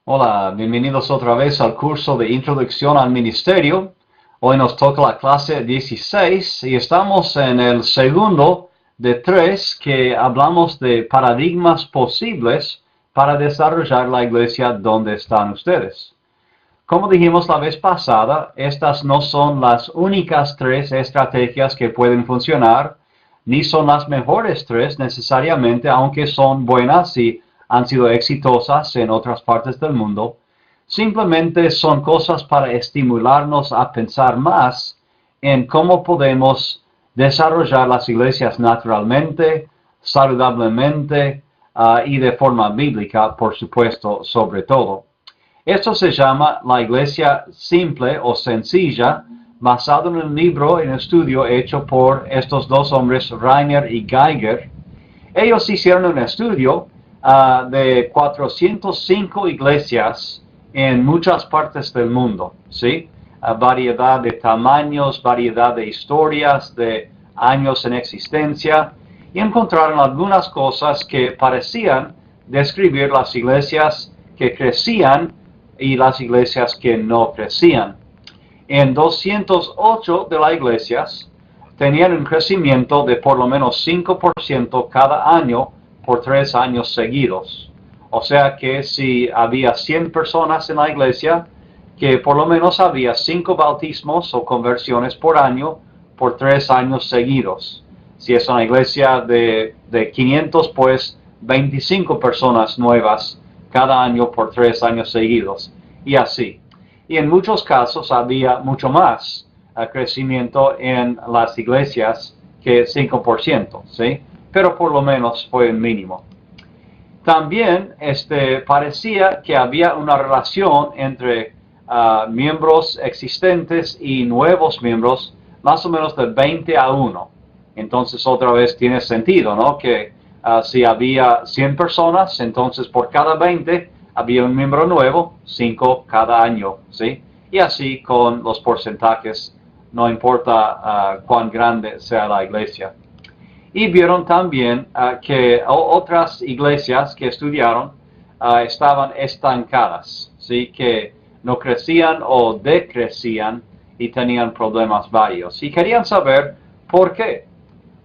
Hola, bienvenidos otra vez al curso de Introducción al Ministerio. Hoy nos toca la clase 16 y estamos en el segundo de tres que hablamos de paradigmas posibles para desarrollar la iglesia donde están ustedes. Como dijimos la vez pasada, estas no son las únicas tres estrategias que pueden funcionar, ni son las mejores tres necesariamente, aunque son buenas y han sido exitosas en otras partes del mundo. Simplemente son cosas para estimularnos a pensar más en cómo podemos desarrollar las iglesias naturalmente, saludablemente y de forma bíblica, por supuesto, sobre todo. Esto se llama la iglesia simple o sencilla, basado en un libro en estudio hecho por estos dos hombres, Reiner y Geiger. Ellos hicieron un estudio de 405 iglesias en muchas partes del mundo, ¿sí? Variedad de tamaños, variedad de historias, de años en existencia, y encontraron algunas cosas que parecían describir las iglesias que crecían y las iglesias que no crecían. En 208 de las iglesias tenían un crecimiento de por lo menos 5% cada año por 3 años seguidos. O sea que si había 100 personas en la iglesia, que por lo menos había 5 bautismos o conversiones por año por 3 años seguidos. Si es una iglesia de 500, pues 25 personas nuevas cada año por 3 años seguidos, y así. Y en muchos casos había mucho más crecimiento en las iglesias que 5%, ¿sí? Pero por lo menos fue el mínimo. También parecía que había una relación entre miembros existentes y nuevos miembros, más o menos de 20-1. Entonces otra vez tiene sentido, ¿no? Que si había 100 personas, entonces por cada 20 había un miembro nuevo, 5 cada año, ¿sí? Y así con los porcentajes, no importa cuán grande sea la iglesia. Y vieron también que otras iglesias que estudiaron estaban estancadas, ¿sí? Que no crecían o decrecían y tenían problemas varios. Y querían saber por qué.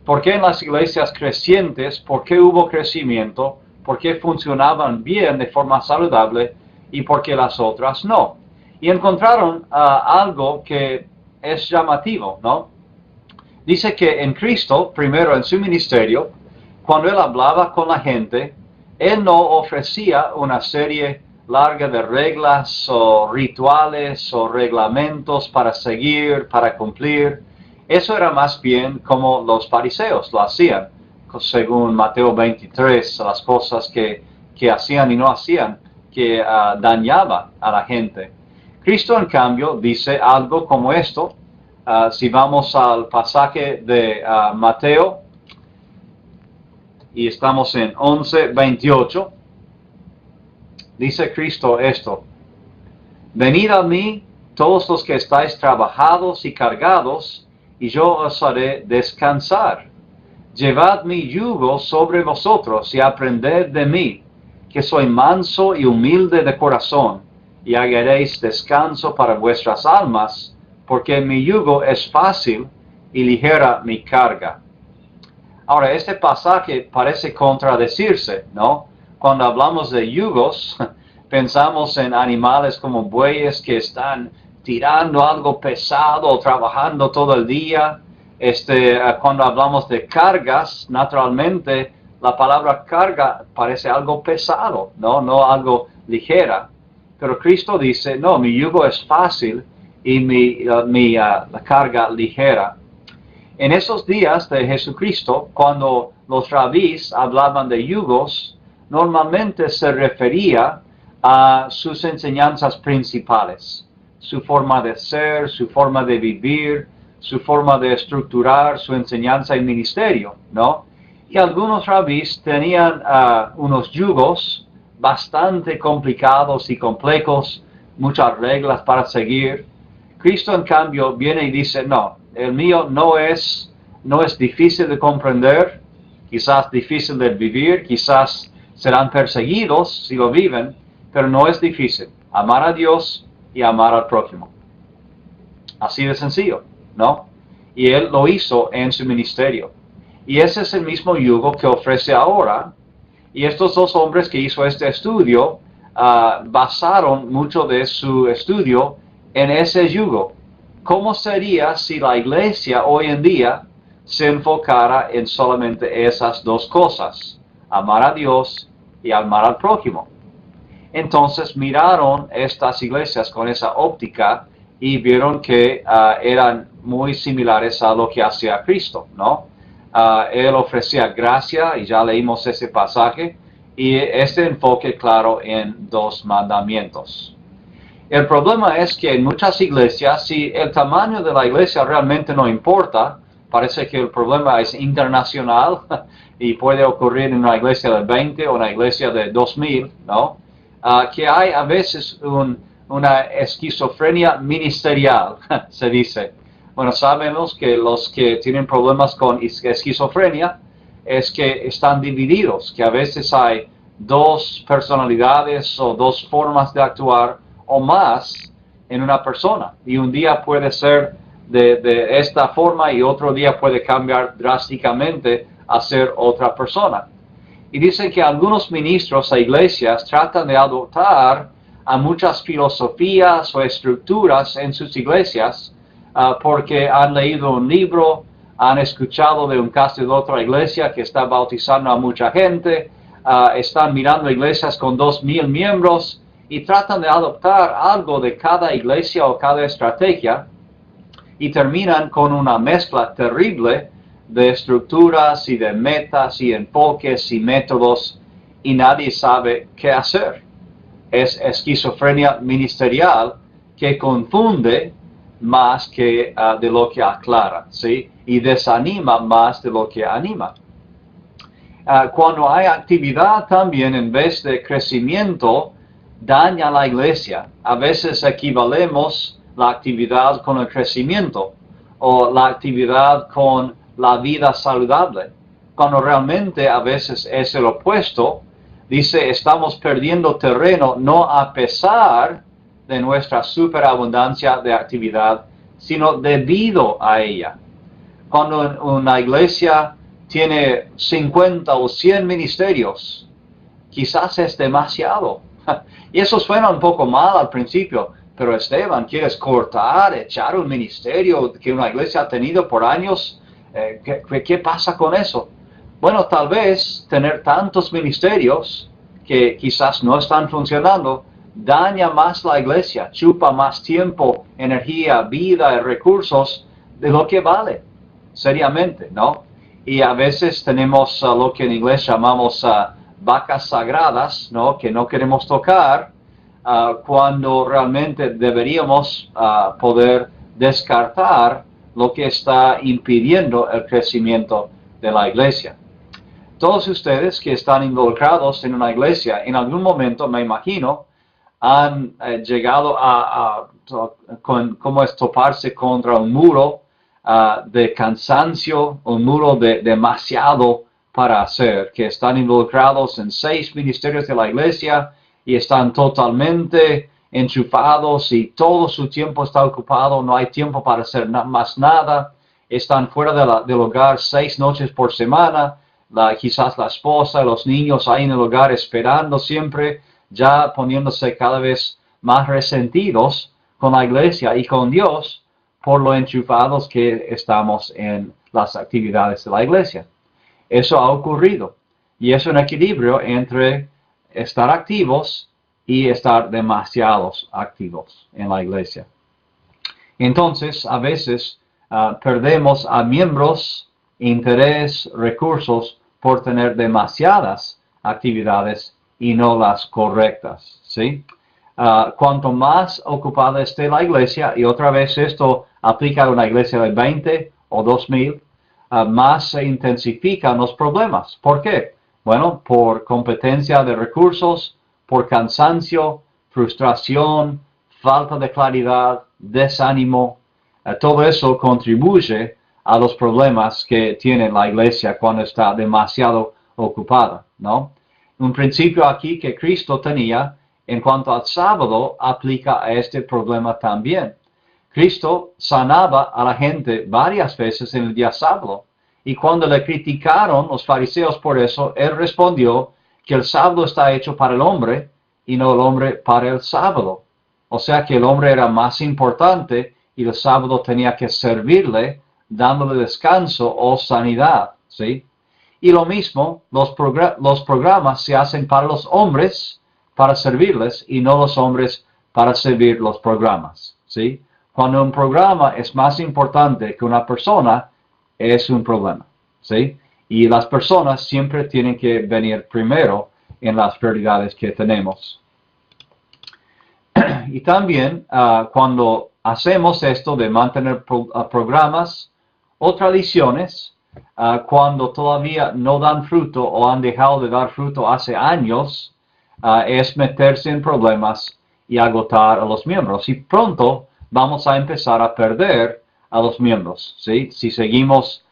¿Por qué en las iglesias crecientes, por qué hubo crecimiento, por qué funcionaban bien de forma saludable y por qué las otras no? Y encontraron algo que es llamativo, ¿no? Dice que en Cristo, primero en su ministerio, cuando Él hablaba con la gente, Él no ofrecía una serie larga de reglas o rituales o reglamentos para seguir, para cumplir. Eso era más bien como los fariseos lo hacían, según Mateo 23, las cosas que hacían y no hacían, que dañaba a la gente. Cristo, en cambio, dice algo como esto. Si vamos al pasaje de Mateo, y estamos en 11:28, dice Cristo esto: venid a mí todos los que estáis trabajados y cargados, y yo os haré descansar. Llevad mi yugo sobre vosotros y aprended de mí, que soy manso y humilde de corazón, y hallaréis descanso para vuestras almas, porque mi yugo es fácil y ligera mi carga. Ahora, este pasaje parece contradecirse, ¿no? Cuando hablamos de yugos, pensamos en animales como bueyes que están tirando algo pesado o trabajando todo el día. Cuando hablamos de cargas, naturalmente la palabra carga parece algo pesado, ¿no? No algo ligera. Pero Cristo dice, no, mi yugo es fácil y la carga ligera. En esos días de Jesucristo, cuando los rabís hablaban de yugos, normalmente se refería a sus enseñanzas principales, su forma de ser, su forma de vivir, su forma de estructurar su enseñanza y ministerio, ¿no? Y algunos rabís tenían unos yugos bastante complicados y complejos, muchas reglas para seguir. Cristo, en cambio, viene y dice, no, el mío no es difícil de comprender, quizás difícil de vivir, quizás serán perseguidos si lo viven, pero no es difícil. Amar a Dios y amar al prójimo. Así de sencillo, ¿no? Y Él lo hizo en su ministerio. Y ese es el mismo yugo que ofrece ahora. Y estos dos hombres que hizo este estudio basaron mucho de su estudio en ese yugo. ¿Cómo sería si la iglesia hoy en día se enfocara en solamente esas dos cosas? Amar a Dios y amar al prójimo. Entonces miraron estas iglesias con esa óptica y vieron que eran muy similares a lo que hacía Cristo, ¿no? Él ofrecía gracia, y ya leímos ese pasaje, y este enfoque claro en dos mandamientos. El problema es que en muchas iglesias, si el tamaño de la iglesia realmente no importa, parece que el problema es internacional y puede ocurrir en una iglesia de 20 o una iglesia de 2000, ¿no? Que hay a veces una esquizofrenia ministerial, se dice. Bueno, sabemos que los que tienen problemas con esquizofrenia es que están divididos, que a veces hay dos personalidades o dos formas de actuar o más en una persona. Y un día puede ser de esta forma y otro día puede cambiar drásticamente a ser otra persona. Y dicen que algunos ministros a iglesias tratan de adoptar a muchas filosofías o estructuras en sus iglesias porque han leído un libro, han escuchado de un caso de otra iglesia que está bautizando a mucha gente, están mirando iglesias con 2000 miembros y tratan de adoptar algo de cada iglesia o cada estrategia y terminan con una mezcla terrible de estructuras y de metas y enfoques y métodos y nadie sabe qué hacer. Es esquizofrenia ministerial que confunde más que de lo que aclara, ¿sí? Y desanima más de lo que anima. Cuando hay actividad también en vez de crecimiento, daña la iglesia. A veces equivalemos la actividad con el crecimiento o la actividad con la vida saludable, cuando realmente a veces es el opuesto. Dice, estamos perdiendo terreno no a pesar de nuestra superabundancia de actividad, sino debido a ella. Cuando una iglesia tiene 50 o 100 ministerios, quizás es demasiado. Y eso suena un poco mal al principio, pero Esteban, ¿quieres cortar, echar un ministerio que una iglesia ha tenido por años? ¿Qué pasa con eso? Bueno, tal vez tener tantos ministerios que quizás no están funcionando daña más la iglesia, chupa más tiempo, energía, vida y recursos de lo que vale, seriamente, ¿no? Y a veces tenemos lo que en inglés llamamos vacas sagradas, ¿no? Que no queremos tocar cuando realmente deberíamos poder descartar lo que está impidiendo el crecimiento de la iglesia. Todos ustedes que están involucrados en una iglesia, en algún momento, me imagino, han llegado ¿cómo es toparse contra un muro de cansancio, un muro de demasiado para hacer, que están involucrados en 6 ministerios de la iglesia y están totalmente enchufados y todo su tiempo está ocupado, no hay tiempo para hacer más nada, están fuera del hogar 6 noches por semana, quizás la esposa, los niños ahí en el hogar esperando siempre, ya poniéndose cada vez más resentidos con la iglesia y con Dios por lo enchufados que estamos en las actividades de la iglesia. Eso ha ocurrido y es un equilibrio entre estar activos y estar demasiados activos en la iglesia. Entonces, a veces perdemos a miembros, interés, recursos por tener demasiadas actividades y no las correctas, ¿sí? Cuanto más ocupada esté la iglesia, y otra vez esto aplica a una iglesia de 20 o 2000, más se intensifican los problemas. ¿Por qué? Bueno, por competencia de recursos, por cansancio, frustración, falta de claridad, desánimo. Todo eso contribuye a los problemas que tiene la iglesia cuando está demasiado ocupada, ¿no? Un principio aquí que Cristo tenía en cuanto al sábado, aplica a este problema también. Cristo sanaba a la gente varias veces en el día sábado, y cuando le criticaron los fariseos por eso, él respondió que el sábado está hecho para el hombre y no el hombre para el sábado. O sea que el hombre era más importante y el sábado tenía que servirle, dándole descanso o sanidad, ¿sí? Y lo mismo, los programas se hacen para los hombres, para servirles, y no los hombres para servir los programas, ¿sí? Cuando un programa es más importante que una persona, es un problema, ¿sí? Y las personas siempre tienen que venir primero en las prioridades que tenemos. Y también cuando hacemos esto de mantener programas o tradiciones, cuando todavía no dan fruto o han dejado de dar fruto hace años, es meterse en problemas y agotar a los miembros. Y pronto vamos a empezar a perder a los miembros, ¿sí? Si seguimos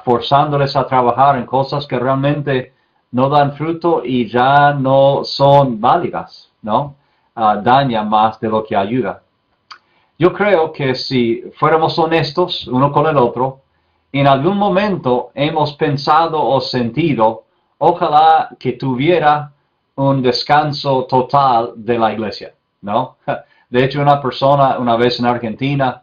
forzándoles a trabajar en cosas que realmente no dan fruto y ya no son válidas, ¿no? Daña más de lo que ayuda. Yo creo que si fuéramos honestos uno con el otro, en algún momento hemos pensado o sentido, ojalá que tuviera un descanso total de la iglesia, ¿no? De hecho, una persona una vez en Argentina,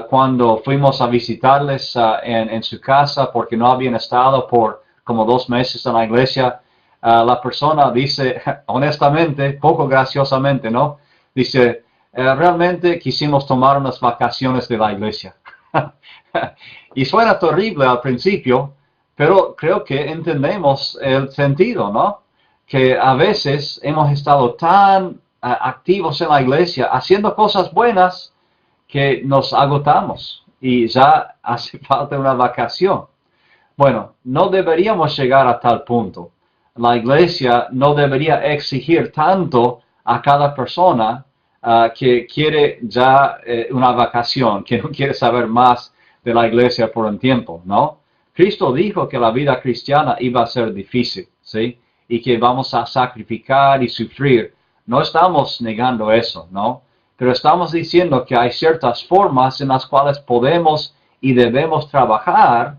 cuando fuimos a visitarles en su casa porque no habían estado por como 2 meses en la iglesia, la persona dice, honestamente, poco graciosamente, ¿no? Dice, realmente quisimos tomar unas vacaciones de la iglesia. Y suena terrible al principio, pero creo que entendemos el sentido, ¿no? Que a veces hemos estado tan activos en la iglesia, haciendo cosas buenas, que nos agotamos y ya hace falta una vacación. Bueno, no deberíamos llegar a tal punto. La iglesia no debería exigir tanto a cada persona que quiere ya una vacación, que no quiere saber más de la iglesia por un tiempo, ¿no? Cristo dijo que la vida cristiana iba a ser difícil, ¿sí? Y que vamos a sacrificar y sufrir. No estamos negando eso, ¿no? Pero estamos diciendo que hay ciertas formas en las cuales podemos y debemos trabajar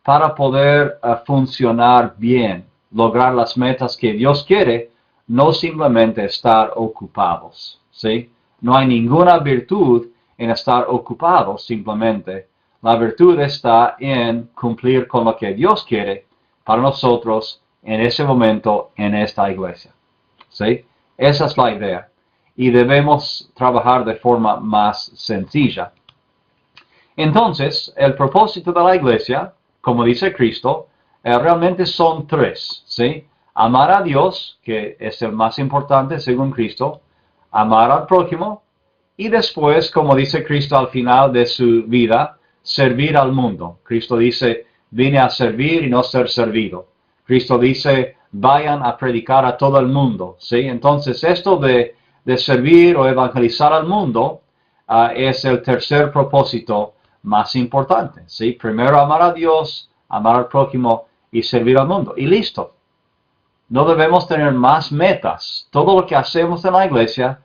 para poder funcionar bien, lograr las metas que Dios quiere, no simplemente estar ocupados, ¿sí? No hay ninguna virtud en estar ocupados simplemente. La virtud está en cumplir con lo que Dios quiere para nosotros en ese momento en esta iglesia, ¿sí? Esa es la idea. Y debemos trabajar de forma más sencilla. Entonces, el propósito de la iglesia, como dice Cristo, realmente son 3, ¿sí? Amar a Dios, que es el más importante según Cristo, amar al prójimo, y después, como dice Cristo al final de su vida, servir al mundo. Cristo dice, vine a servir y no ser servido. Cristo dice, vayan a predicar a todo el mundo, ¿sí? Entonces, esto de servir o evangelizar al mundo es el tercer propósito más importante, ¿sí? Primero amar a Dios, amar al prójimo y servir al mundo. Y listo. No debemos tener más metas. Todo lo que hacemos en la iglesia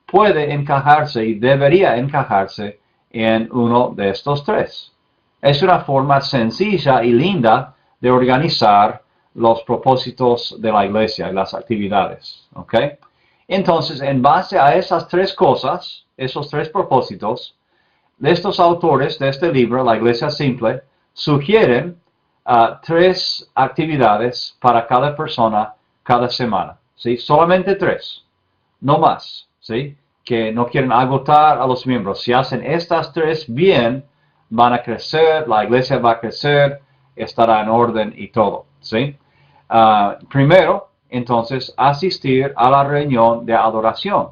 puede encajarse y debería encajarse en uno de estos 3. Es una forma sencilla y linda de organizar los propósitos de la iglesia y las actividades, ¿ok? Entonces, en base a esas 3 cosas, esos 3 propósitos, estos autores de este libro, La Iglesia Simple, sugieren 3 actividades para cada persona cada semana, ¿sí? Solamente 3, no más, ¿sí? Que no quieren agotar a los miembros. Si hacen estas 3 bien, van a crecer, la iglesia va a crecer, estará en orden y todo, ¿sí? Primero, entonces, asistir a la reunión de adoración.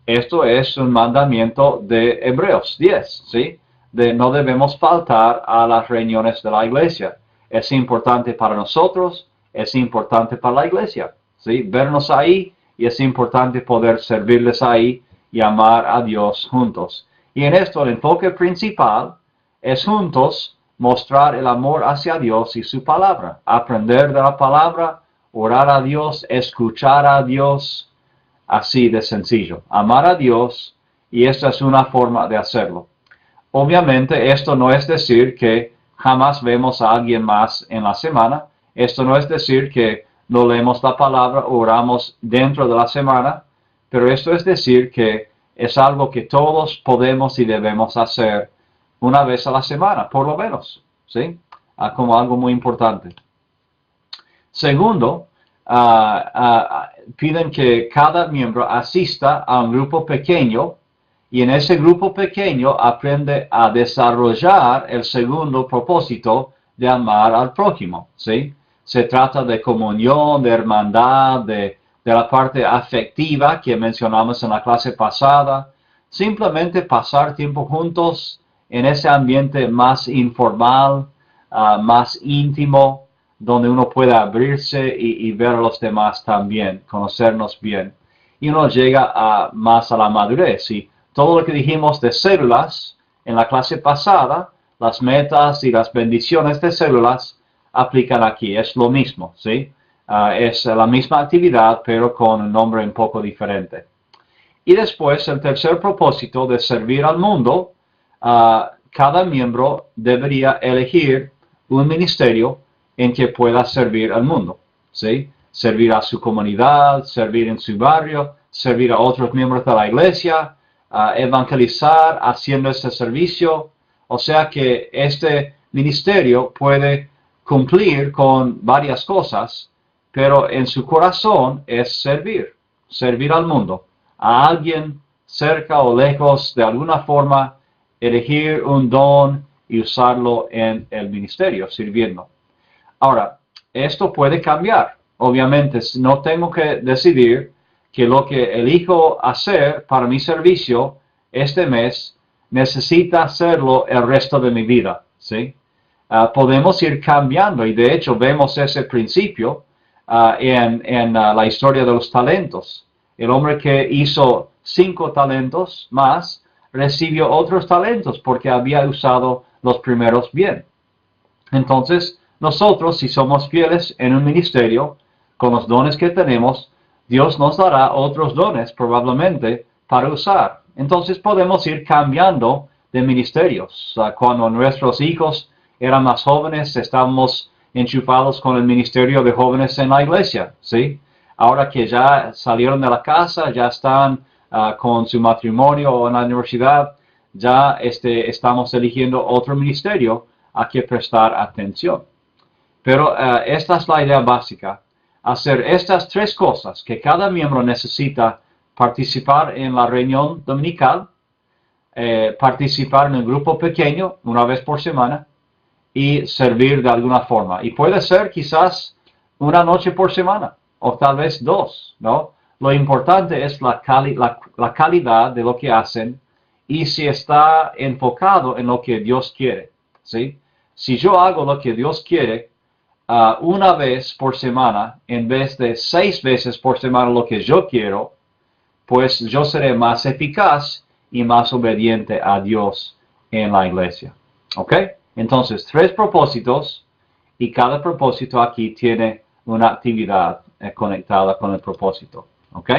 Esto es un mandamiento de Hebreos 10, ¿sí? No debemos faltar a las reuniones de la iglesia. Es importante para nosotros, es importante para la iglesia, ¿sí? Vernos ahí y es importante poder servirles ahí y amar a Dios juntos. Y en esto el enfoque principal es juntos mostrar el amor hacia Dios y su palabra, aprender de la palabra, orar a Dios, escuchar a Dios, así de sencillo. Amar a Dios, y esta es una forma de hacerlo. Obviamente esto no es decir que jamás vemos a alguien más en la semana. Esto no es decir que no leemos la palabra o oramos dentro de la semana, pero esto es decir que es algo que todos podemos y debemos hacer una vez a la semana, por lo menos, ¿sí? Como algo muy importante. Segundo, piden que cada miembro asista a un grupo pequeño y en ese grupo pequeño aprende a desarrollar el segundo propósito de amar al prójimo, ¿sí? Se trata de comunión, de hermandad, de la parte afectiva que mencionamos en la clase pasada. Simplemente pasar tiempo juntos en ese ambiente más informal, más íntimo, donde uno puede abrirse y ver a los demás también, conocernos bien. Y uno llega más a la madurez. Y todo lo que dijimos de células en la clase pasada, las metas y las bendiciones de células aplican aquí. Es lo mismo, ¿sí? Es la misma actividad, pero con un nombre un poco diferente. Y después, el tercer propósito de servir al mundo, cada miembro debería elegir un ministerio en que pueda servir al mundo, ¿sí? Servir a su comunidad, servir en su barrio, servir a otros miembros de la iglesia, evangelizar haciendo este servicio. O sea que este ministerio puede cumplir con varias cosas, pero en su corazón es servir al mundo, a alguien cerca o lejos, de alguna forma, elegir un don y usarlo en el ministerio, sirviendo. Ahora, esto puede cambiar. Obviamente, no tengo que decidir que lo que elijo hacer para mi servicio este mes necesita hacerlo el resto de mi vida, ¿sí? Podemos ir cambiando y de hecho vemos ese principio en la historia de los talentos. El hombre que hizo 5 talentos más recibió otros talentos porque había usado los primeros bien. Entonces, nosotros, si somos fieles en un ministerio, con los dones que tenemos, Dios nos dará otros dones probablemente para usar. Entonces podemos ir cambiando de ministerios. Cuando nuestros hijos eran más jóvenes, estábamos enchufados con el ministerio de jóvenes en la iglesia, ¿sí? Ahora que ya salieron de la casa, ya están con su matrimonio o en la universidad, ya estamos eligiendo otro ministerio a que prestar atención. Pero esta es la idea básica. Hacer estas 3 cosas que cada miembro necesita: participar en la reunión dominical, participar en un grupo pequeño una vez por semana y servir de alguna forma. Y puede ser quizás una noche por semana o tal vez 2, ¿no? Lo importante es la calidad de lo que hacen y si está enfocado en lo que Dios quiere, ¿sí? Si yo hago lo que Dios quiere, una vez por semana, en vez de 6 veces por semana lo que yo quiero, pues yo seré más eficaz y más obediente a Dios en la iglesia. ¿Ok? Entonces, 3 propósitos y cada propósito aquí tiene una actividad conectada con el propósito. ¿Ok?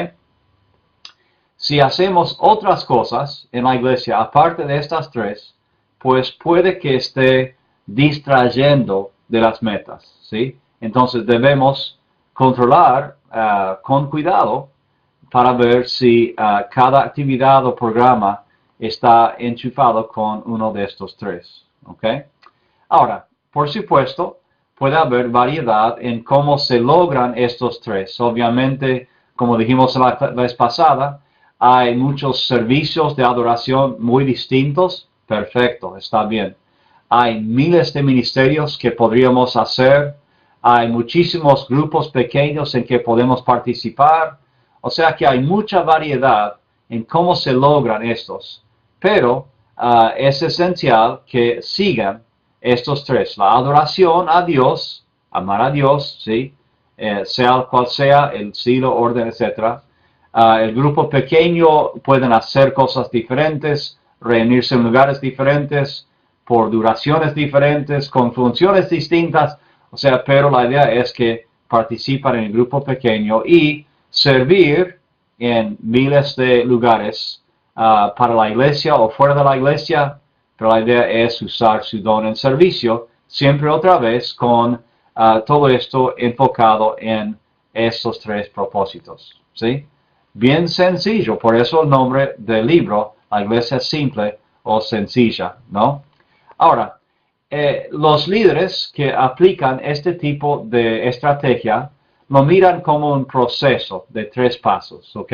Si hacemos otras cosas en la iglesia, aparte de estas 3, pues puede que esté distrayendo de las metas, ¿sí? Entonces debemos controlar con cuidado para ver si cada actividad o programa está enchufado con uno de estos 3, ¿ok? Ahora, por supuesto, puede haber variedad en cómo se logran estos 3. Obviamente, como dijimos la vez pasada, hay muchos servicios de adoración muy distintos. Perfecto, está bien. Hay miles de ministerios que podríamos hacer. Hay muchísimos grupos pequeños en que podemos participar. O sea que hay mucha variedad en cómo se logran estos. Pero es esencial que sigan estos 3. La adoración a Dios, amar a Dios, ¿sí? Sea cual sea el estilo, orden, etc. El grupo pequeño pueden hacer cosas diferentes, reunirse en lugares diferentes, por duraciones diferentes, con funciones distintas, o sea, pero la idea es que participan en el grupo pequeño y servir en miles de lugares para la iglesia o fuera de la iglesia, pero la idea es usar su don en servicio, siempre otra vez con todo esto enfocado en estos tres propósitos, ¿sí? Bien sencillo, por eso el nombre del libro, La Iglesia Simple o Sencilla, ¿no? Ahora, los líderes que aplican este tipo de estrategia lo miran como un proceso de 3 pasos, ¿ok?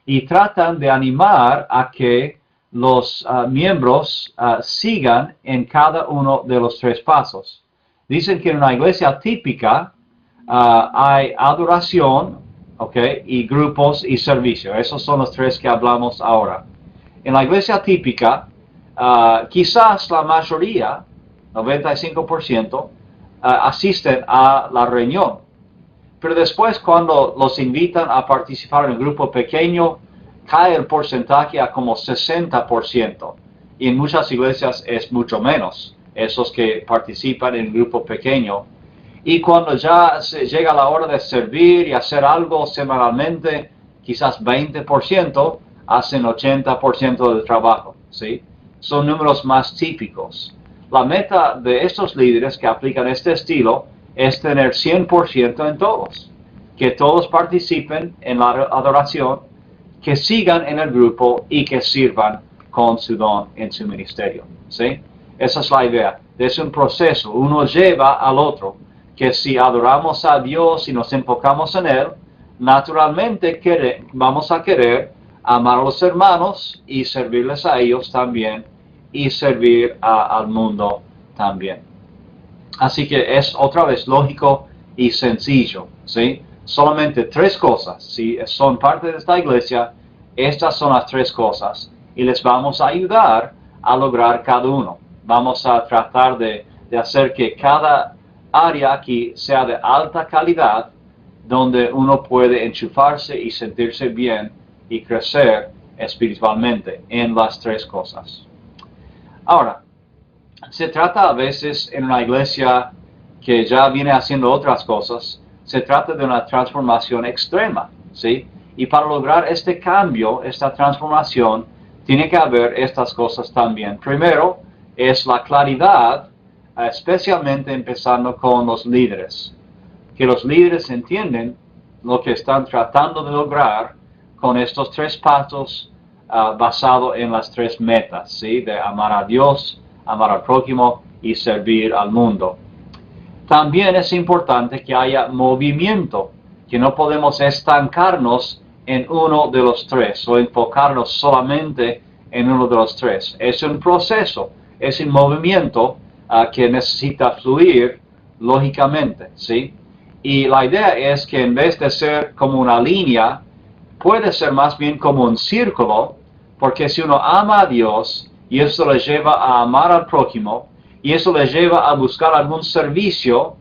Y tratan de animar a que los miembros sigan en cada uno de los 3 pasos. Dicen que en una iglesia típica hay adoración, ¿ok? Y grupos y servicio. Esos son los 3 que hablamos ahora. En la iglesia típica, quizás la mayoría, 95%, asisten a la reunión. Pero después, cuando los invitan a participar en un grupo pequeño, cae el porcentaje a como 60%. Y en muchas iglesias es mucho menos, esos que participan en un grupo pequeño. Y cuando ya se llega la hora de servir y hacer algo semanalmente, quizás 20% hacen 80% del trabajo, ¿sí? Son números más típicos. La meta de estos líderes que aplican este estilo es tener 100% en todos. Que todos participen en la adoración, que sigan en el grupo y que sirvan con su don en su ministerio, ¿sí? Esa es la idea. Es un proceso. Uno lleva al otro. Que si adoramos a Dios y nos enfocamos en Él, naturalmente vamos a querer amar a los hermanos y servirles a ellos también y servir al mundo también. Así que es otra vez lógico y sencillo, ¿sí? Solamente 3 cosas. Si son parte de esta iglesia, estas son las 3 cosas y les vamos a ayudar a lograr cada uno. Vamos a tratar de hacer que cada área aquí sea de alta calidad, donde uno puede enchufarse y sentirse bien y crecer espiritualmente en las 3 cosas. Ahora, se trata a veces en una iglesia que ya viene haciendo otras cosas, se trata de una transformación extrema, ¿sí? Y para lograr este cambio, esta transformación, tiene que haber estas cosas también. Primero, es la claridad, especialmente empezando con los líderes. Que los líderes entienden lo que están tratando de lograr con estos 3 pasos basado en las 3 metas, ¿sí? De amar a Dios, amar al prójimo y servir al mundo. También es importante que haya movimiento, que no podemos estancarnos en uno de los 3 o enfocarnos solamente en uno de los 3. Es un proceso, es un movimiento que necesita fluir lógicamente, ¿sí? Y la idea es que en vez de ser como una línea, puede ser más bien como un círculo, porque si uno ama a Dios y eso le lleva a amar al prójimo, y eso le lleva a buscar algún servicio,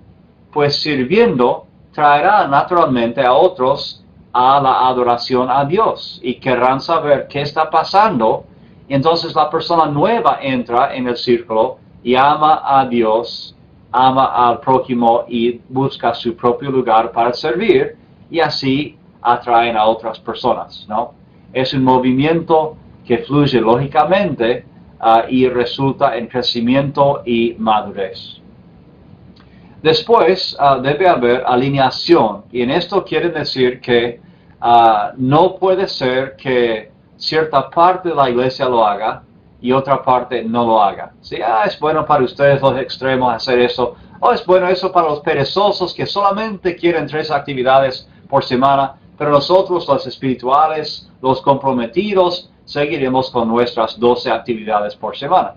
pues sirviendo traerá naturalmente a otros a la adoración a Dios y querrán saber qué está pasando. Y entonces la persona nueva entra en el círculo y ama a Dios, ama al prójimo y busca su propio lugar para servir y así atraen a otras personas, ¿no? Es un movimiento que fluye lógicamente y resulta en crecimiento y madurez. Después debe haber alineación, y en esto quiere decir que no puede ser que cierta parte de la iglesia lo haga y otra parte no lo haga. ¿Sí? Es bueno para ustedes los extremos hacer eso, o es bueno eso para los perezosos que solamente quieren 3 actividades por semana, pero nosotros los espirituales, los comprometidos, seguiremos con nuestras 12 actividades por semana.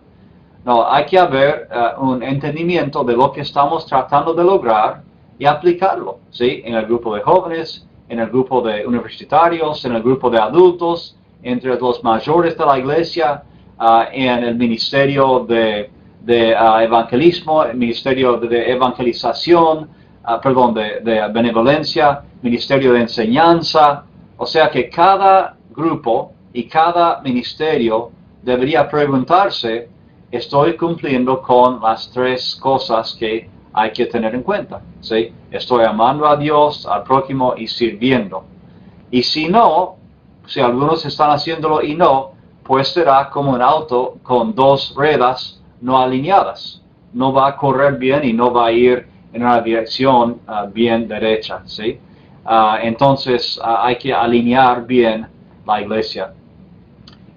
No, hay que haber un entendimiento de lo que estamos tratando de lograr y aplicarlo, ¿sí? En el grupo de jóvenes, en el grupo de universitarios, en el grupo de adultos, entre los mayores de la iglesia, en el ministerio de evangelismo, el ministerio de evangelización, de benevolencia, ministerio de enseñanza. O sea que cada grupo y cada ministerio debería preguntarse, ¿estoy cumpliendo con las 3 cosas que hay que tener en cuenta? ¿Sí? Estoy amando a Dios, al prójimo y sirviendo. Y si no, si algunos están haciéndolo y no, pues será como un auto con dos ruedas no alineadas. No va a correr bien y no va a ir en una dirección bien derecha, ¿sí? Entonces hay que alinear bien la iglesia.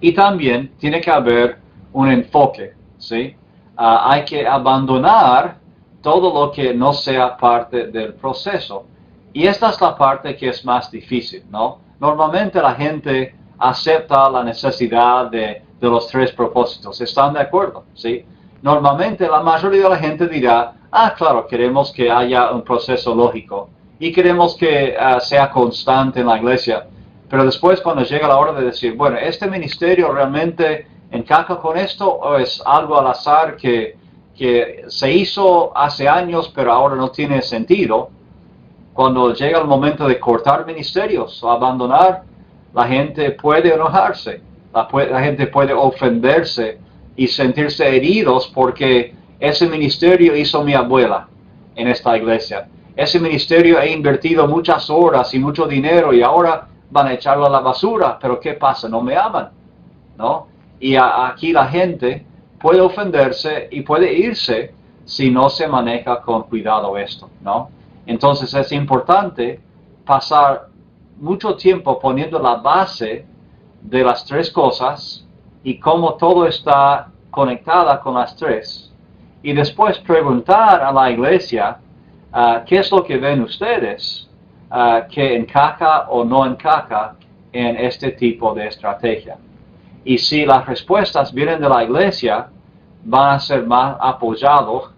Y también tiene que haber un enfoque, ¿sí? Hay que abandonar todo lo que no sea parte del proceso. Y esta es la parte que es más difícil, ¿no? Normalmente la gente acepta la necesidad de los tres propósitos. ¿Están de acuerdo? ¿Sí? Normalmente la mayoría de la gente dirá, claro, queremos que haya un proceso lógico y queremos que sea constante en la iglesia. Pero después cuando llega la hora de decir, bueno, ¿este ministerio realmente encaja con esto o es algo al azar que se hizo hace años pero ahora no tiene sentido? Cuando llega el momento de cortar ministerios o abandonar, la gente puede enojarse, la gente puede ofenderse y sentirse heridos porque ese ministerio hizo mi abuela en esta iglesia. Ese ministerio he invertido muchas horas y mucho dinero y ahora van a echarlo a la basura, pero ¿qué pasa? No me aman, ¿no? Y aquí la gente puede ofenderse y puede irse si no se maneja con cuidado esto, ¿no? Entonces es importante pasar mucho tiempo poniendo la base de las tres cosas y cómo todo está conectada con las tres. Y después preguntar a la iglesia qué es lo que ven ustedes que encaja o no encaja en este tipo de estrategia. Y si las respuestas vienen de la iglesia, van a ser más apoyados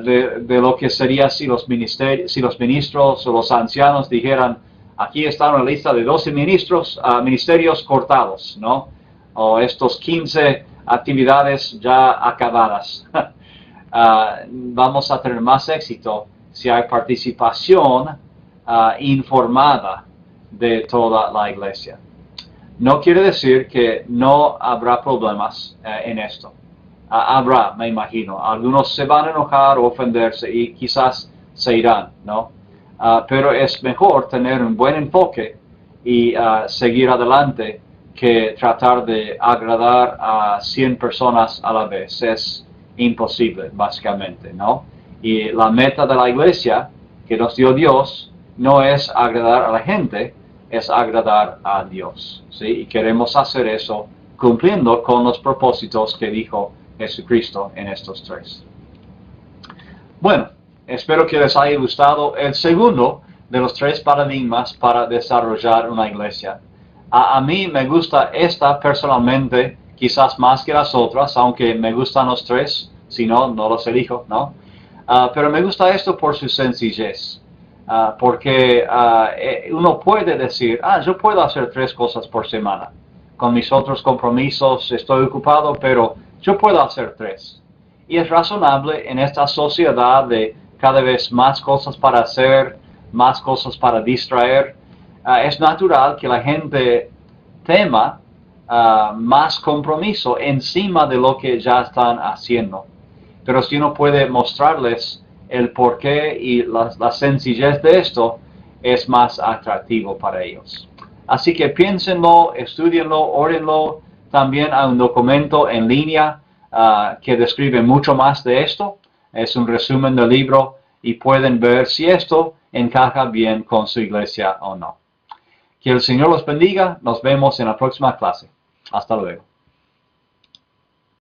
de lo que sería si los ministros o los ancianos dijeran, aquí está una lista de 12 ministerios cortados, ¿no? O estos 15 actividades ya acabadas. Vamos a tener más éxito si hay participación informada de toda la iglesia. No quiere decir que no habrá problemas en esto. Habrá, me imagino. Algunos se van a enojar o ofenderse y quizás se irán, ¿no? Pero es mejor tener un buen enfoque y seguir adelante que tratar de agradar a 100 personas a la vez. Es imposible, básicamente, ¿no? Y la meta de la iglesia que nos dio Dios no es agradar a la gente, es agradar a Dios, ¿sí? Y queremos hacer eso cumpliendo con los propósitos que dijo Jesucristo en estos tres. Bueno, espero que les haya gustado el segundo de los tres paradigmas para desarrollar una iglesia. A mí me gusta esta personalmente, quizás más que las otras, aunque me gustan los tres, si no, no los elijo, ¿no? Pero me gusta esto por su sencillez. Porque uno puede decir, yo puedo hacer 3 cosas por semana. Con mis otros compromisos estoy ocupado, pero yo puedo hacer 3. Y es razonable en esta sociedad de cada vez más cosas para hacer, más cosas para distraer. Es natural que la gente tema más compromiso encima de lo que ya están haciendo. Pero si uno puede mostrarles el porqué y la sencillez de esto, es más atractivo para ellos. Así que piénsenlo, estudienlo, órenlo. También hay un documento en línea que describe mucho más de esto. Es un resumen del libro y pueden ver si esto encaja bien con su iglesia o no. Que el Señor los bendiga. Nos vemos en la próxima clase. Hasta luego.